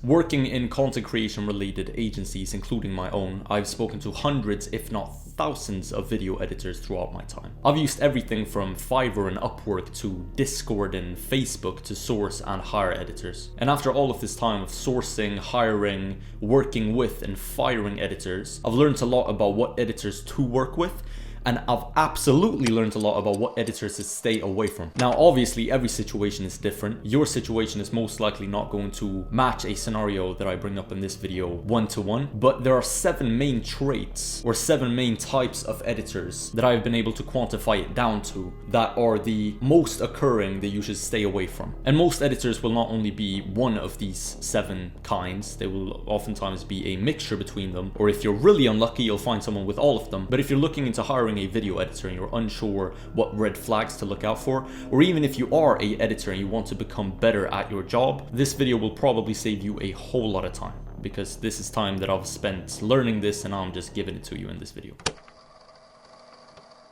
Working in content creation related agencies, including my own, I've spoken to hundreds, if not thousands of video editors throughout my time. I've used everything from Fiverr and Upwork to Discord and Facebook to source and hire editors. And after all of this time of sourcing, hiring, working with and firing editors, I've learned a lot about what editors to work with, and I've absolutely learned a lot about what editors to stay away from. Now, obviously, every situation is different. Your situation is most likely not going to match a scenario that I bring up in this video one-to-one, but there are 7 main traits or 7 main types of editors that I've been able to quantify it down to that are the most occurring that you should stay away from. And most editors will not only be one of these 7 kinds, they will oftentimes be a mixture between them, or if you're really unlucky, you'll find someone with all of them. But if you're looking into hiring a video editor and you're unsure what red flags to look out for, or even if you are a editor and you want to become better at your job, this video will probably save you a whole lot of time, because this is time that I've spent learning this and I'm just giving it to you in this video.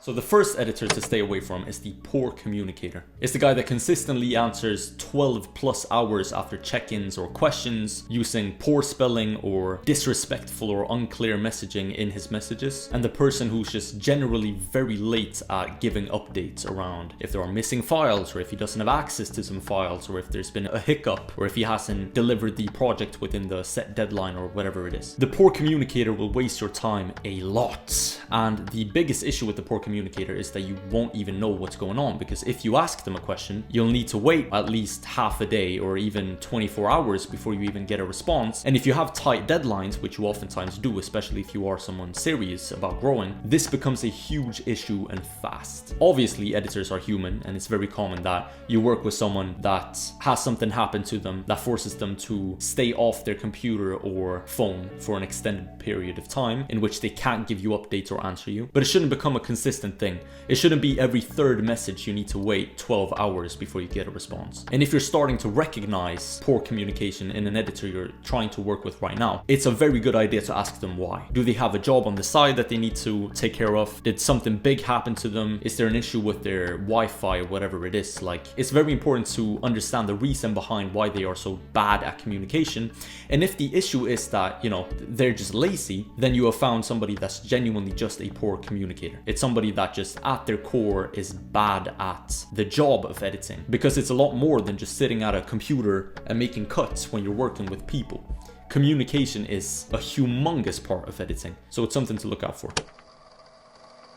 So the first editor to stay away from is the poor communicator. It's the guy that consistently answers 12 plus hours after check-ins or questions, using poor spelling or disrespectful or unclear messaging in his messages, and the person who's just generally very late at giving updates around if there are missing files, or if he doesn't have access to some files, or if there's been a hiccup, or if he hasn't delivered the project within the set deadline, or whatever it is. The poor communicator will waste your time a lot, and the biggest issue with the poor communicator is that you won't even know what's going on, because if you ask them a question, you'll need to wait at least half a day or even 24 hours before you even get a response. And if you have tight deadlines, which you oftentimes do, especially if you are someone serious about growing, this becomes a huge issue and fast. Obviously, editors are human, and it's very common that you work with someone that has something happen to them that forces them to stay off their computer or phone for an extended period of time in which they can't give you updates or answer you. But it shouldn't become a consistent thing. It shouldn't be every 3rd message you need to wait 12 hours before you get a response. And if you're starting to recognize poor communication in an editor you're trying to work with right now, it's a very good idea to ask them why. Do they have a job on the side that they need to take care of? Did something big happen to them? Is there an issue with their Wi-Fi or whatever it is? Like, it's very important to understand the reason behind why they are so bad at communication. And if the issue is that, you know, they're just lazy, then you have found somebody that's genuinely just a poor communicator. It's somebody that just at their core is bad at the job of editing, because it's a lot more than just sitting at a computer and making cuts when you're working with people. Communication is a humongous part of editing, so it's something to look out for.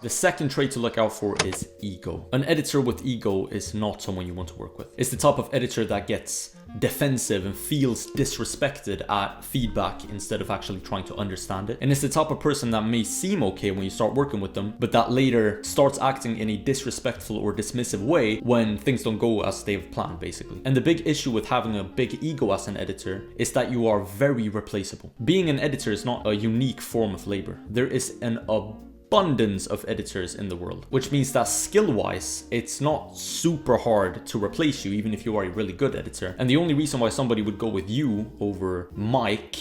The second trait to look out for is ego. An editor with ego is not someone you want to work with. It's the type of editor that gets defensive and feels disrespected at feedback instead of actually trying to understand it. And it's the type of person that may seem okay when you start working with them, but that later starts acting in a disrespectful or dismissive way when things don't go as they've planned, basically. And the big issue with having a big ego as an editor is that you are very replaceable. Being an editor is not a unique form of labor. There is an abundance of editors in the world, which means that skill-wise, it's not super hard to replace you, even if you are a really good editor. And the only reason why somebody would go with you over Mike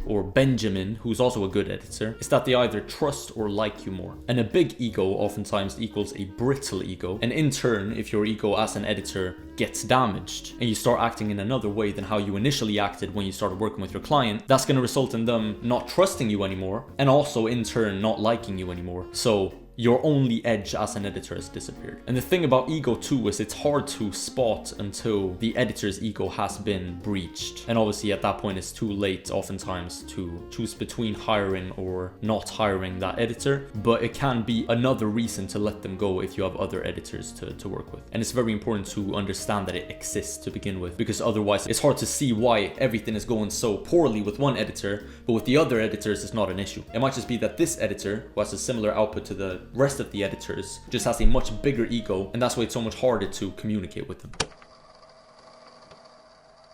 or Benjamin, who's also a good editor, is that they either trust or like you more. And a big ego oftentimes equals a brittle ego. And in turn, if your ego as an editor gets damaged and you start acting in another way than how you initially acted when you started working with your client, that's going to result in them not trusting you anymore, and also in turn not liking you anymore. So your only edge as an editor has disappeared. And the thing about ego too is it's hard to spot until the editor's ego has been breached. And obviously at that point it's too late oftentimes to choose between hiring or not hiring that editor, but it can be another reason to let them go if you have other editors to work with. And it's very important to understand that it exists to begin with, because otherwise it's hard to see why everything is going so poorly with one editor, but with the other editors it's not an issue. It might just be that this editor, who has a similar output to the rest of the editors, just has a much bigger ego, and that's why it's so much harder to communicate with them.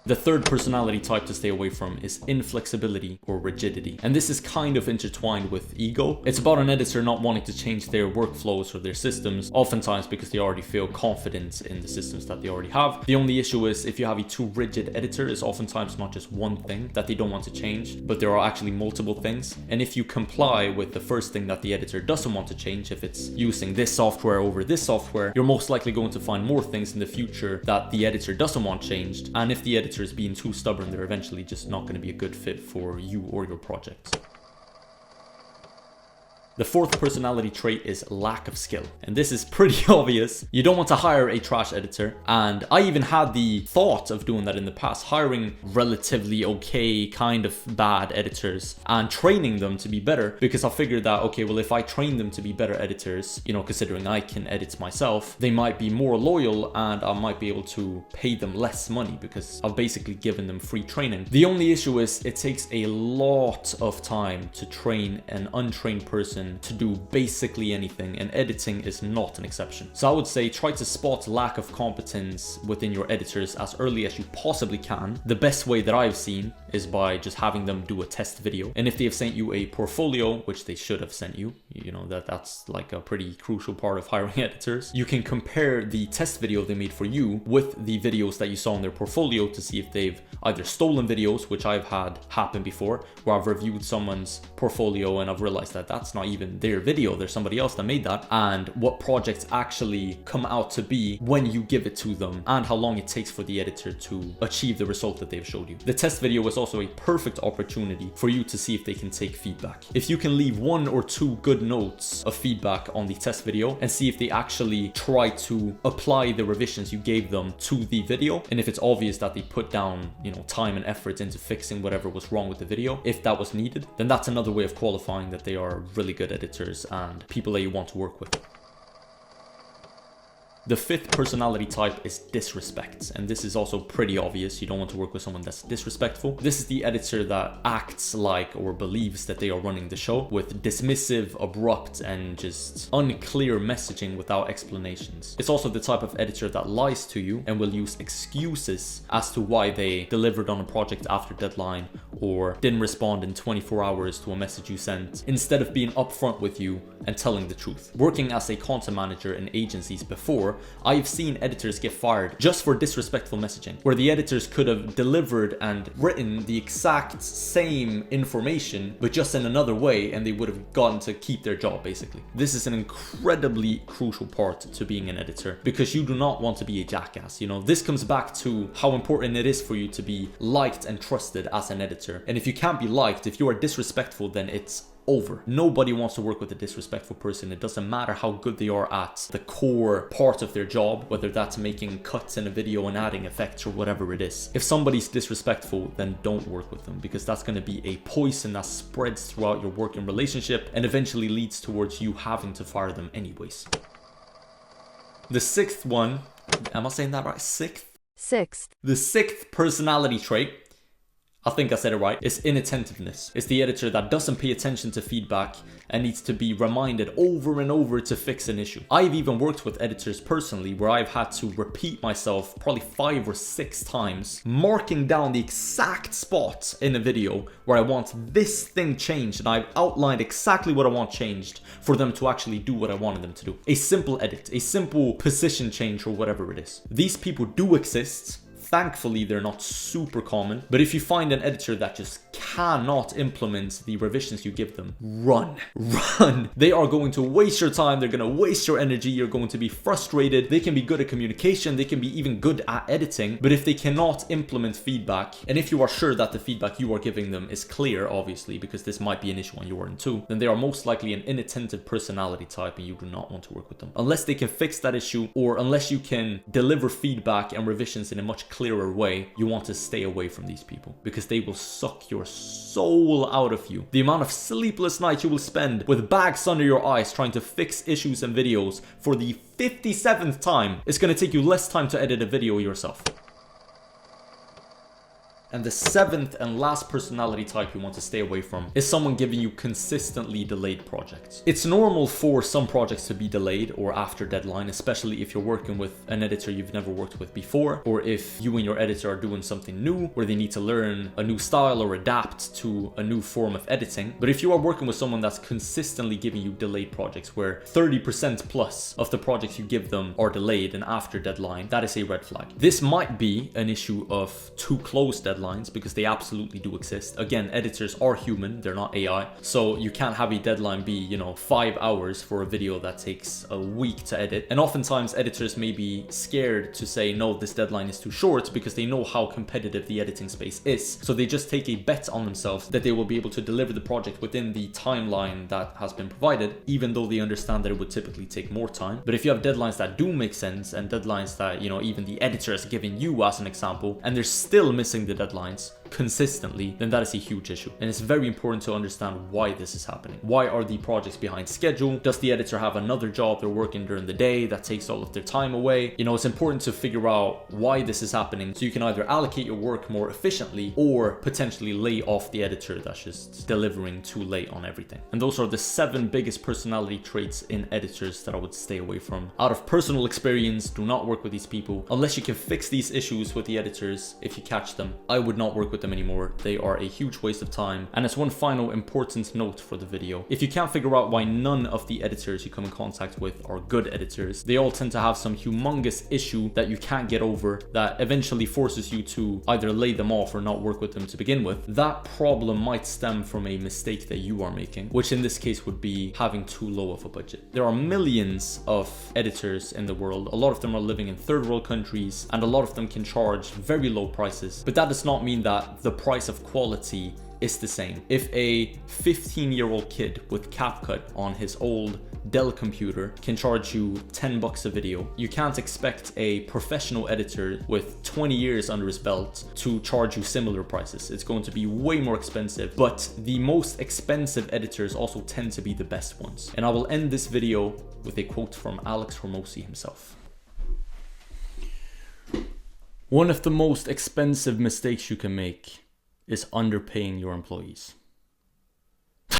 The third personality type to stay away from is inflexibility or rigidity. And this is kind of intertwined with ego. It's about an editor not wanting to change their workflows or their systems, oftentimes because they already feel confident in the systems that they already have. The only issue is if you have a too rigid editor, it's oftentimes not just one thing that they don't want to change, but there are actually multiple things. And if you comply with the first thing that the editor doesn't want to change, if it's using this software over this software, you're most likely going to find more things in the future that the editor doesn't want changed. And if the editor editors being too stubborn, they're eventually just not going to be a good fit for you or your project. The fourth personality trait is lack of skill. And this is pretty obvious. You don't want to hire a trash editor. And I even had the thought of doing that in the past, hiring relatively okay, kind of bad editors and training them to be better, because I figured that, okay, well, if I train them to be better editors, you know, considering I can edit myself, they might be more loyal and I might be able to pay them less money because I've basically given them free training. The only issue is it takes a lot of time to train an untrained person to do basically anything, and editing is not an exception. So I would say try to spot lack of competence within your editors as early as you possibly can. The best way that I've seen is by just having them do a test video. And if they have sent you a portfolio, which they should have sent you, you know, that's like a pretty crucial part of hiring editors, you can compare the test video they made for you with the videos that you saw in their portfolio to see if they've either stolen videos, which I've had happen before, where I've reviewed someone's portfolio and I've realized that that's not even their video, there's somebody else that made that, and what projects actually come out to be when you give it to them, and how long it takes for the editor to achieve the result that they've showed you. The test video was also a perfect opportunity for you to see if they can take feedback. If you can leave 1 or 2 good notes of feedback on the test video and see if they actually try to apply the revisions you gave them to the video, and if it's obvious that they put down, you know, time and effort into fixing whatever was wrong with the video, if that was needed, then that's another way of qualifying that they are really good editors and people that you want to work with. The fifth personality type is disrespect, and this is also pretty obvious. You don't want to work with someone that's disrespectful. This is the editor that acts like or believes that they are running the show, with dismissive, abrupt, and just unclear messaging without explanations. It's also the type of editor that lies to you and will use excuses as to why they delivered on a project after deadline or didn't respond in 24 hours to a message you sent, instead of being upfront with you and telling the truth. Working as a content manager in agencies before, I've seen editors get fired just for disrespectful messaging, where the editors could have delivered and written the exact same information, but just in another way, and they would have gotten to keep their job, basically. This is an incredibly crucial part to being an editor, because you do not want to be a jackass. You know, this comes back to how important it is for you to be liked and trusted as an editor. And if you can't be liked, if you are disrespectful, then it's over. Nobody wants to work with a disrespectful person. It doesn't matter how good they are at the core part of their job, whether that's making cuts in a video and adding effects or whatever it is. If somebody's disrespectful, then don't work with them, because that's going to be a poison that spreads throughout your working relationship and eventually leads towards you having to fire them anyways. The sixth one, am I saying that right? Sixth? The sixth personality trait, I think I said it right, is inattentiveness. It's the editor that doesn't pay attention to feedback and needs to be reminded over and over to fix an issue. I've even worked with editors personally where I've had to repeat myself probably 5 or 6 times, marking down the exact spot in a video where I want this thing changed, and I've outlined exactly what I want changed for them to actually do what I wanted them to do. A simple edit, a simple position change, or whatever it is. These people do exist. Thankfully, they're not super common, but if you find an editor that just cannot implement the revisions you give them, run. They are going to waste your time, they're going to waste your energy, you're going to be frustrated. They can be good at communication, they can be even good at editing, but if they cannot implement feedback, and if you are sure that the feedback you are giving them is clear, obviously, because this might be an issue on your end too, then they are most likely an inattentive personality type and you do not want to work with them. Unless they can fix that issue, or unless you can deliver feedback and revisions in a much clearer way, you want to stay away from these people, because they will suck your soul out of you. The amount of sleepless nights you will spend with bags under your eyes trying to fix issues and videos for the 57th time is going to take you less time to edit a video yourself. And the seventh and last personality type you want to stay away from is someone giving you consistently delayed projects. It's normal for some projects to be delayed or after deadline, especially if you're working with an editor you've never worked with before, or if you and your editor are doing something new where they need to learn a new style or adapt to a new form of editing. But if you are working with someone that's consistently giving you delayed projects, where 30% plus of the projects you give them are delayed and after deadline, that is a red flag. This might be an issue of too close deadline deadlines because they absolutely do exist. Again, editors are human, they're not AI. So you can't have a deadline be, 5 hours for a video that takes a week to edit. And oftentimes editors may be scared to say, no, this deadline is too short because they know how competitive the editing space is. So they just take a bet on themselves that they will be able to deliver the project within the timeline that has been provided, even though they understand that it would typically take more time. But if you have deadlines that do make sense and deadlines that, even the editor has given you as an example, and they're still missing the deadlines consistently, then that is a huge issue. And it's very important to understand why this is happening. Why are the projects behind schedule? Does the editor have another job they're working during the day that takes all of their time away? It's important to figure out why this is happening so you can either allocate your work more efficiently or potentially lay off the editor that's just delivering too late on everything. And those are the 7 biggest personality traits in editors that I would stay away from. Out of personal experience, do not work with these people unless you can fix these issues with the editors. If you catch them, I would not work with them anymore. They are a huge waste of time. And as one final important note for the video, if you can't figure out why none of the editors you come in contact with are good editors, they all tend to have some humongous issue that you can't get over that eventually forces you to either lay them off or not work with them to begin with. That problem might stem from a mistake that you are making, which in this case would be having too low of a budget. There are millions of editors in the world. A lot of them are living in third world countries and a lot of them can charge very low prices, but that does not mean that the price of quality is the same. If a 15-year-old kid with CapCut on his old Dell computer can charge you $10 a video, you can't expect a professional editor with 20 years under his belt to charge you similar prices. It's going to be way more expensive, but the most expensive editors also tend to be the best ones. And I will end this video with a quote from Alex Hormozi himself. One of the most expensive mistakes you can make is underpaying your employees.